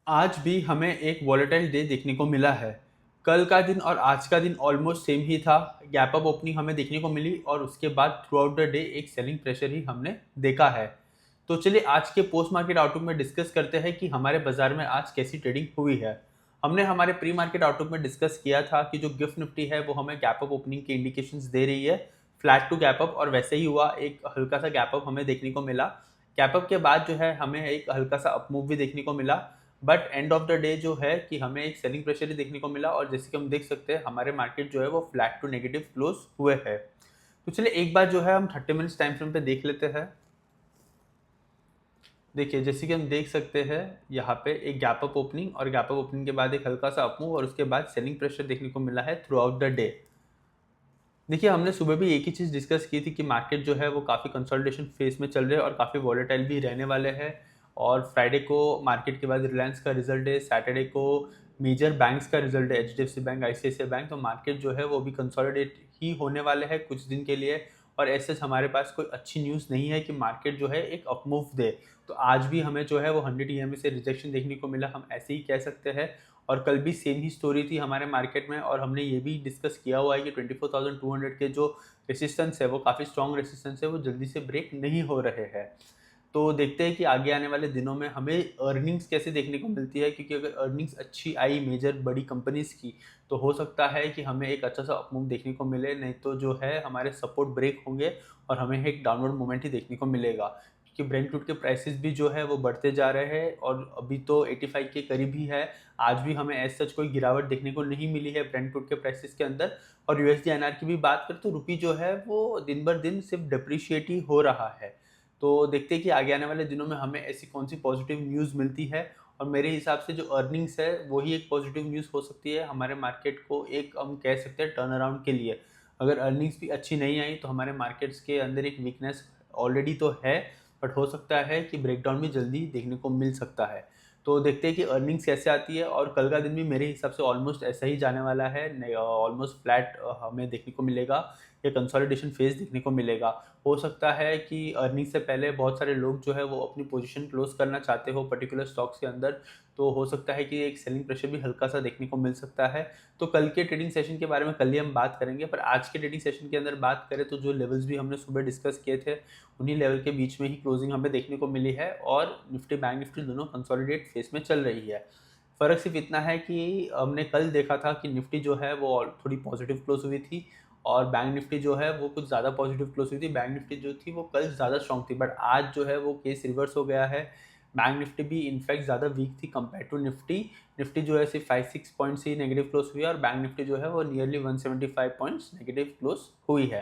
आज भी हमें एक वॉलेटाइल डे देखने को मिला है। कल का दिन और आज का दिन ऑलमोस्ट सेम ही था। गैप अप ओपनिंग हमें देखने को मिली और उसके बाद थ्रू आउट द डे एक सेलिंग प्रेशर ही हमने देखा है। तो चलिए आज के पोस्ट मार्केट आउटलुक में डिस्कस करते हैं कि हमारे बाजार में आज कैसी ट्रेडिंग हुई है। हमने हमारे प्री मार्केट आउटलुक में डिस्कस किया था कि जो गिफ्ट निफ्टी है वो हमें गैप अप ओपनिंग के इंडिकेशंस दे रही है, फ्लैट टू गैप अप, और वैसे ही हुआ। एक हल्का सा गैप अप हमें देखने को मिला। गैप अप के बाद जो है हमें एक हल्का सा अपमूव भी देखने को मिला, but end of the day जो है कि हमें एक सेलिंग प्रेशर ही देखने को मिला। और जैसे कि हम देख सकते हैं हमारे मार्केट जो है वो फ्लैट टू नेगेटिव क्लोज हुए हैं। तो चलिए एक बार जो है हम 30 मिनट्स टाइम फ्रेम पे देख लेते हैं। देखिए जैसे कि हम देख सकते हैं यहाँ पे एक गैप अप ओपनिंग, और गैप अप ओपनिंग के बाद एक हल्का सा अपमूव, और उसके बाद सेलिंग प्रेशर देखने को मिला है थ्रू आउट द डे। देखिए हमने सुबह भी एक ही चीज़ डिस्कस की थी कि मार्केट जो है वो काफ़ी कंसोलिडेशन फेज में चल रहे हैं और काफ़ी वॉलेटाइल भी रहने वाले हैं। और फ्राइडे को मार्केट के बाद रिलायंस का रिजल्ट है, सैटरडे को मेजर बैंक्स का रिजल्ट है, एचडीएफसी बैंक, आईसीआईसीआई बैंक। तो मार्केट जो है वो भी कंसोलिडेट ही होने वाले हैं कुछ दिन के लिए। और ऐसे हमारे पास कोई अच्छी न्यूज़ नहीं है कि मार्केट जो है एक अपमूव दे। तो आज भी हमें जो है वो 100 ईएमए से रिजेक्शन देखने को मिला, हम ऐसे ही कह सकते हैं। और कल भी सेम ही स्टोरी थी हमारे मार्केट में, और हमने ये भी डिस्कस किया हुआ है कि 24,200 के जो रेसिस्टेंस है वो काफ़ी स्ट्रॉन्ग रेसिस्टेंस है, वो जल्दी से ब्रेक नहीं हो रहे हैं। तो देखते हैं कि आगे आने वाले दिनों में हमें अर्निंग्स कैसे देखने को मिलती है, क्योंकि अगर अर्निंग्स अच्छी आई मेजर बड़ी कंपनीज की तो हो सकता है कि हमें एक अच्छा सा अपमूव देखने को मिले, नहीं तो जो है हमारे सपोर्ट ब्रेक होंगे और हमें एक डाउनवर्ड मोमेंट ही देखने को मिलेगा। क्योंकि ब्रेंट क्रूड के प्राइसेस भी जो है वो बढ़ते जा रहे हैं और अभी तो 85 के करीब ही है। आज भी हमें एज सच कोई गिरावट देखने को नहीं मिली है ब्रेंट क्रूड के प्राइसेस के अंदर। और यूएसडी एनआर की भी बात करें तो रुपी जो है वो दिन बर दिन सिर्फ डिप्रिशिएट ही हो रहा है। तो देखते हैं कि आगे आने वाले दिनों में हमें ऐसी कौन सी पॉजिटिव न्यूज़ मिलती है। और मेरे हिसाब से जो अर्निंग्स है वही एक पॉजिटिव न्यूज़ हो सकती है हमारे मार्केट को, एक हम कह सकते हैं टर्न अराउंड के लिए। अगर अर्निंग्स भी अच्छी नहीं आई तो हमारे मार्केट्स के अंदर एक वीकनेस ऑलरेडी तो है, बट हो सकता है कि ब्रेकडाउन भी जल्दी देखने को मिल सकता है। तो देखते हैं कि अर्निंग्स कैसे आती है। और कल का दिन भी मेरे हिसाब से ऑलमोस्ट ऐसा ही जाने वाला है, ऑलमोस्ट फ्लैट हमें देखने को मिलेगा या कंसोलिडेशन फेज देखने को मिलेगा। हो सकता है कि अर्निंग से पहले बहुत सारे लोग जो है वो अपनी पोजीशन क्लोज करना चाहते हो पर्टिकुलर स्टॉक्स के अंदर। तो हो सकता है कि एक सेलिंग प्रेशर भी हल्का सा देखने को मिल सकता है। तो कल के ट्रेडिंग सेशन के बारे में कल ही हम बात करेंगे, पर आज के ट्रेडिंग सेशन के अंदर बात करें तो जो लेवल्स भी हमने सुबह डिस्कस किए थे उन्हीं लेवल के बीच में ही क्लोजिंग हमें देखने को मिली है, और निफ्टी बैंक निफ्टी दोनों कंसोलिडेट फेस में चल रही है। फ़र्क सिर्फ इतना है कि हमने कल देखा था कि निफ्टी जो है वो थोड़ी पॉजिटिव क्लोज हुई थी, और बैंक निफ्टी जो है वो कुछ ज़्यादा पॉजिटिव क्लोज हुई थी। बैंक निफ्टी जो थी वो कल ज़्यादा स्ट्रॉन्ग थी, बट आज जो है वो केस रिवर्स हो गया है। बैंक निफ्टी भी इनफैक्ट ज़्यादा वीक थी कंपेयर टू निफ्टी। निफ्टी जो है सिर्फ 5-6 पॉइंट्स ही नेगेटिव क्लोज हुई है, और बैंक निफ्टी जो है वो नियरली 175 पॉइंट्स नेगेटिव क्लोज हुई है।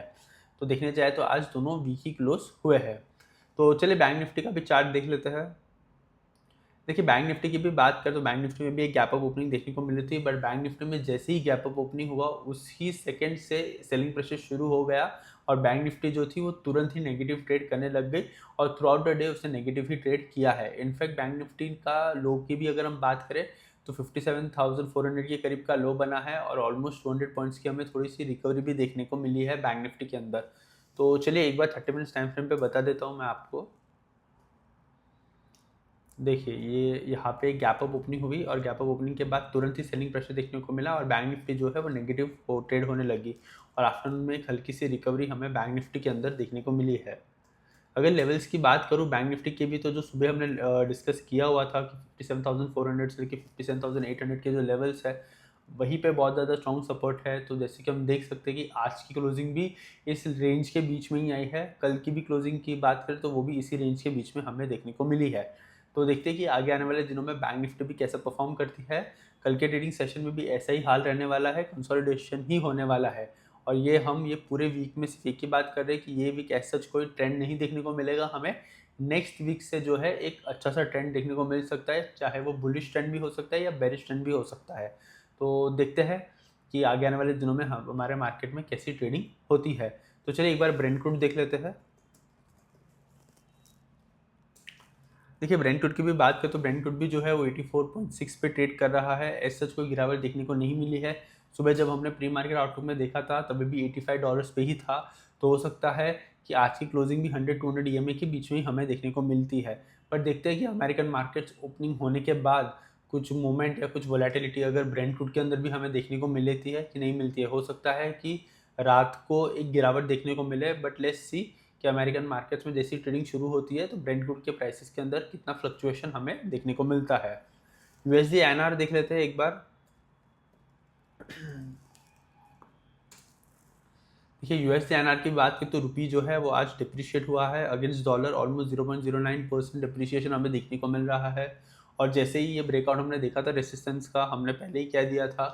तो देखने जाए तो आज दोनों वीक ही क्लोज हुए हैं। तो चलिए बैंक निफ्टी का भी चार्ट देख लेते हैं। देखिए बैंक निफ्टी की भी बात करें तो बैंक निफ्टी में भी एक गैप अप ओपनिंग देखने को मिली थी, बट बैंक निफ्टी में जैसे ही गैप अप ओपनिंग हुआ उसी सेकंड से सेलिंग प्रेशर शुरू हो गया, और बैंक निफ्टी जो थी वो तुरंत ही नेगेटिव ट्रेड करने लग गई, और थ्रू आउट द डे उसने नेगेटिव ही ट्रेड किया है। इनफैक्ट बैंक निफ्टी का लो की भी अगर हम बात करें तो 57,400 के करीब का लो बना है, और ऑलमोस्ट 200 पॉइंट्स की हमें थोड़ी सी रिकवरी भी देखने को मिली है बैंक निफ्टी के अंदर। तो चलिए एक बार 30 मिनट्स टाइम फ्रेम पे बता देता हूँ मैं आपको। देखिए ये यहाँ पे गैप अप ओपनिंग हुई, और गैप अप ओपनिंग के बाद तुरंत ही सेलिंग प्रेशर देखने को मिला, और बैंक निफ्टी जो है वो नेगेटिव ट्रेड होने लगी। और आफ्टरनून में एक हल्की सी रिकवरी हमें बैंक निफ्टी के अंदर देखने को मिली है। अगर लेवल्स की बात करूँ बैंक निफ्टी के भी, तो जो सुबह हमने डिस्कस किया हुआ था कि 57,400 से लेकर 57,800 के जो लेवल्स है वहीं पे बहुत ज़्यादा स्ट्रॉन्ग सपोर्ट है। तो जैसे कि हम देख सकते हैं कि आज की क्लोजिंग भी इस रेंज के बीच में ही आई है। कल की भी क्लोजिंग की बात करें तो वो भी इसी रेंज के बीच में हमें देखने को मिली है। तो देखते हैं कि आगे आने वाले दिनों में बैंक निफ्टी भी कैसा परफॉर्म करती है। कल के ट्रेडिंग सेशन में भी ऐसा ही हाल रहने वाला है, कंसोलिडेशन ही होने वाला है। और ये पूरे वीक में सिर्फ एक ही बात कर रहे हैं कि ये वीक ऐसा कोई ट्रेंड नहीं देखने को मिलेगा हमें। नेक्स्ट वीक से जो है एक अच्छा सा ट्रेंड देखने को मिल सकता है, चाहे वो बुलिश ट्रेंड भी हो सकता है या बेरिश ट्रेंड भी हो सकता है। तो देखते हैं कि आगे आने वाले दिनों में हम हमारे मार्केट में कैसी ट्रेडिंग होती है। तो चलिए एक बार ब्रेंट क्रूड देख लेते हैं। देखिए ब्रेंट क्रूड की भी बात करें तो ब्रेंट क्रूड भी जो है वो 84.6 पे ट्रेड कर रहा है। एज सच कोई गिरावट देखने को नहीं मिली है। सुबह जब हमने प्री मार्केट आउटलुक में देखा था तभी भी $85 पे ही था। तो हो सकता है कि आज की क्लोजिंग भी 100-200 ईएमए के बीच में ही हमें देखने को मिलती है। पर देखते हैं कि अमेरिकन मार्केट्स ओपनिंग होने के बाद कुछ मूवमेंट या कुछ वोलेटिलिटी अगर ब्रेंट क्रूड के अंदर भी हमें देखने को मिल लेती है कि नहीं मिलती है। हो सकता है कि रात को एक गिरावट देखने को मिले, बट लेट्स सी कि अमेरिकन मार्केट्स में जैसी ट्रेडिंग शुरू होती है तो ब्रेंट क्रूड के प्राइसेस के अंदर कितना फ्लक्चुएशन हमें देखने को मिलता है। यूएसडी एनआर देख लेते हैं एक बार। देखिए यूएसडी एनआर की बात की तो रुपी जो है वो आज डिप्रिशिएट हुआ है अगेंस्ट डॉलर, ऑलमोस्ट 0.09% डिप्रिशिएशन हमें देखने को मिल रहा है। और जैसे ही ये ब्रेकआउट हमने देखा था रेसिस्टेंस का, हमने पहले ही कह दिया था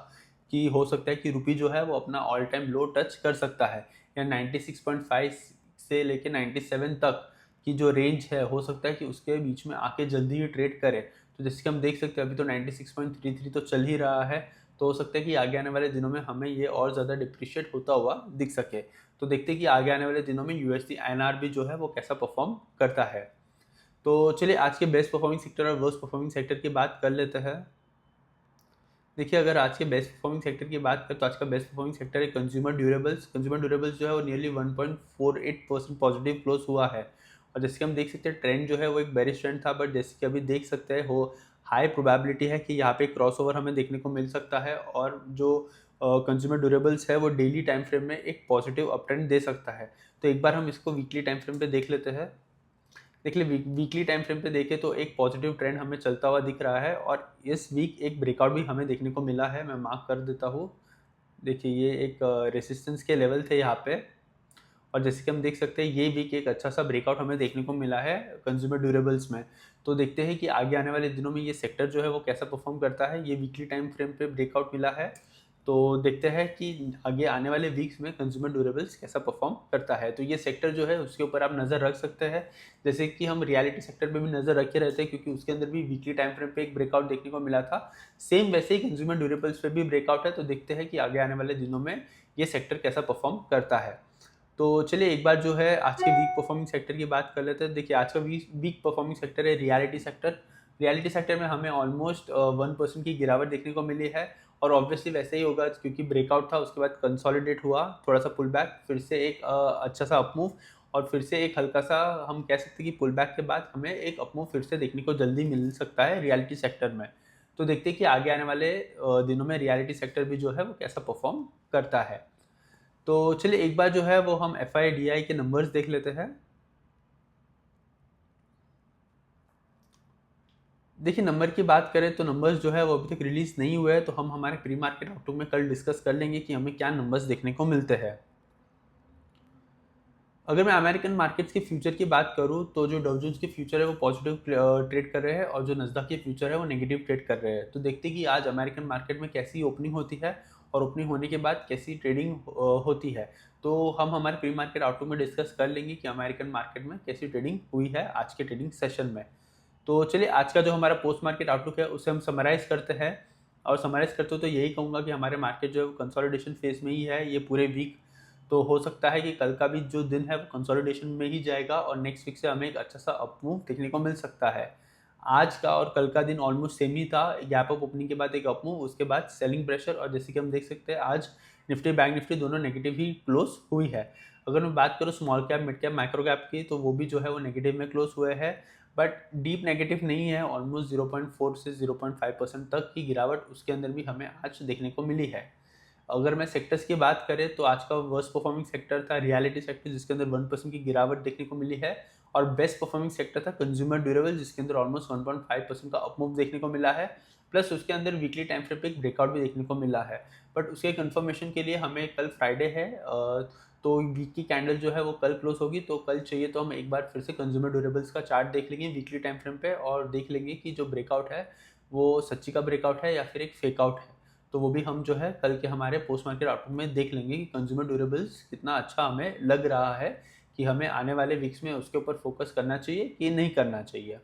कि हो सकता है कि रुपी जो है वो अपना ऑल टाइम लो टच कर सकता है, या 96.5 से लेके 97 तक की जो रेंज है हो सकता है कि उसके बीच में आके जल्दी ही ट्रेड करे। तो जैसे कि हम देख सकते हैं अभी तो 96.33 तो चल ही रहा है, तो हो सकता है कि आगे आने वाले दिनों में हमें ये और ज़्यादा डिप्रिशिएट होता हुआ दिख सके। तो देखते हैं कि आगे आने वाले दिनों में यूएसडी आईएनआर भी जो है वो कैसा परफॉर्म करता है। तो चलिए आज के बेस्ट परफॉर्मिंग सेक्टर और वर्स्ट परफॉर्मिंग सेक्टर की बात कर लेते हैं। देखिए अगर आज के बेस्ट परफॉर्मिंग सेक्टर की बात करें तो आज का बेस्ट परफॉर्मिंग सेक्टर है कंज्यूमर ड्यूरेबल्स। कंज्यूमर ड्यूरेबल्स जो है वो नियरली 1.48% पॉजिटिव क्लोज हुआ है। और जैसे कि हम देख सकते हैं ट्रेंड जो है वो एक बेरिश ट्रेंड था, बट जैसे कि अभी देख सकते हैं हो हाई प्रोबेबिलिटी है कि यहाँ पे क्रॉसओवर हमें देखने को मिल सकता है, और जो कंज्यूमर ड्यूरेबल्स है वो डेली टाइम फ्रेम में एक पॉजिटिव अप ट्रेंड दे सकता है। तो एक बार हम इसको वीकली टाइम फ्रेम पे देख लेते हैं। देख ले वीकली टाइम फ्रेम पे देखें तो एक पॉजिटिव ट्रेंड हमें चलता हुआ दिख रहा है, और इस वीक एक ब्रेकआउट भी हमें देखने को मिला है। मैं मार्क कर देता हूँ। देखिए ये एक रेसिस्टेंस के लेवल थे यहाँ पे, और जैसे कि हम देख सकते हैं ये वीक एक अच्छा सा ब्रेकआउट हमें देखने को मिला है कंज्यूमर ड्यूरेबल्स में। तो देखते हैं कि आगे आने वाले दिनों में ये सेक्टर जो है वो कैसा परफॉर्म करता है। ये वीकली टाइम फ्रेम पे ब्रेकआउट मिला है, तो देखते हैं कि आगे आने वाले वीक्स में कंज्यूमर ड्यूरेबल्स कैसा परफॉर्म करता है। तो ये सेक्टर जो है उसके ऊपर आप नज़र रख सकते हैं, जैसे कि हम रियलिटी सेक्टर पे भी नज़र रखे रहते हैं, क्योंकि उसके अंदर भी वीकली टाइम फ्रेम पे एक ब्रेकआउट देखने को मिला था। सेम वैसे ही कंज्यूमर ड्यूरेबल्स पे भी ब्रेकआउट है, तो देखते हैं कि आगे आने वाले दिनों में ये सेक्टर कैसा परफॉर्म करता है। तो चलिए एक बार जो है आज के वीक परफॉर्मिंग सेक्टर की बात कर लेते हैं। देखिए आज का वीक परफॉर्मिंग सेक्टर है रियलिटी सेक्टर। रियलिटी सेक्टर में हमें ऑलमोस्ट 1% की गिरावट देखने को मिली है, और ऑब्वियसली वैसे ही होगा क्योंकि ब्रेकआउट था, उसके बाद कंसोलिडेट हुआ, थोड़ा सा पुल बैक, फिर से एक अच्छा सा अपमूव, और फिर से एक हल्का सा हम कह सकते हैं कि पुल बैक के बाद हमें एक अपमूव फिर से देखने को जल्दी मिल सकता है रियलिटी सेक्टर में। तो देखते हैं कि आगे आने वाले दिनों में रियलिटी सेक्टर भी जो है वो कैसा परफॉर्म करता है। तो चलिए एक बार जो है वो हम FIDI के नंबर्स देख लेते हैं। देखिए नंबर की बात करें तो नंबर्स जो है वो अभी तक रिलीज नहीं हुए हैं, तो हम हमारे प्री मार्केट आउटलुक में कल डिस्कस कर लेंगे कि हमें क्या नंबर्स देखने को मिलते हैं। अगर मैं अमेरिकन मार्केट्स के फ्यूचर की बात करूं तो जो डाउ जोन्स के फ्यूचर है वो पॉजिटिव ट्रेड कर रहे हैं, और जो नस्डा के फ्यूचर है वो नेगेटिव ट्रेड कर रहे हैं। तो देखते हैं कि आज अमेरिकन मार्केट में कैसी ओपनिंग होती है, और ओपनिंग होने के बाद कैसी ट्रेडिंग होती है। तो हम हमारे प्री मार्केट आउटलुक में डिस्कस कर लेंगे कि अमेरिकन मार्केट में कैसी ट्रेडिंग हुई है आज के ट्रेडिंग सेशन में। तो चलिए आज का जो हमारा पोस्ट मार्केट आउटलुक है उसे हम समराइज करते हैं। और समराइज करते हो तो यही कहूँगा कि हमारे मार्केट जो है वो कंसोलिडेशन फेज में ही है ये पूरे वीक। तो हो सकता है कि कल का भी जो दिन है वो कंसोलिडेशन में ही जाएगा, और नेक्स्ट वीक से हमें एक अच्छा सा अपमूव देखने को मिल सकता है। आज का और कल का दिन ऑलमोस्ट सेम ही था, गैप अप ओपनिंग के बाद एक अपमूव, उसके बाद सेलिंग प्रेशर, और जैसे कि हम देख सकते हैं आज निफ्टी बैंक निफ्टी दोनों नेगेटिव ही क्लोज हुई है। अगर मैं बात करूँ small cap mid cap micro cap की, तो वो भी जो है वो नेगेटिव में क्लोज हुए हैं, बट डीप नेगेटिव नहीं है। ऑलमोस्ट 0.4 से 0.5% तक की गिरावट उसके अंदर भी हमें आज देखने को मिली है। अगर मैं सेक्टर्स की बात करें तो आज का वर्स्ट परफॉर्मिंग सेक्टर था रियलिटी सेक्टर, जिसके अंदर 1% की गिरावट देखने को मिली है, और बेस्ट परफॉर्मिंग सेक्टर था कंज्यूमर ड्यूरेबल, जिसके अंदर ऑलमोस्ट 1.5% का अपमूव देखने को मिला है, प्लस उसके अंदर वीकली टाइम फ्रेम पे एक ब्रेकआउट भी देखने को मिला है। बट उसके कंफर्मेशन के लिए हमें कल फ्राइडे है, तो वीक की कैंडल जो है वो कल क्लोज होगी, तो कल चाहिए तो हम एक बार फिर से कंज्यूमर ड्यूरेबल्स का चार्ट देख लेंगे वीकली टाइम फ्रेम पे, और देख लेंगे कि जो ब्रेकआउट है वो सच्ची का ब्रेकआउट है या फिर एक फेकआउट है। तो वो भी हम जो है कल के हमारे पोस्ट मार्केट आउटलुक में देख लेंगे कि कंज्यूमर ड्यूरेबल्स कितना अच्छा हमें लग रहा है, कि हमें आने वाले वीक्स में उसके ऊपर फोकस करना चाहिए कि नहीं करना चाहिए।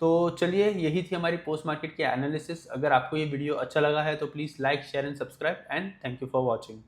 तो चलिए यही थी हमारी पोस्ट मार्केट की एनालिसिस। अगर आपको ये वीडियो अच्छा लगा है तो please like share and subscribe, and thank you for watching.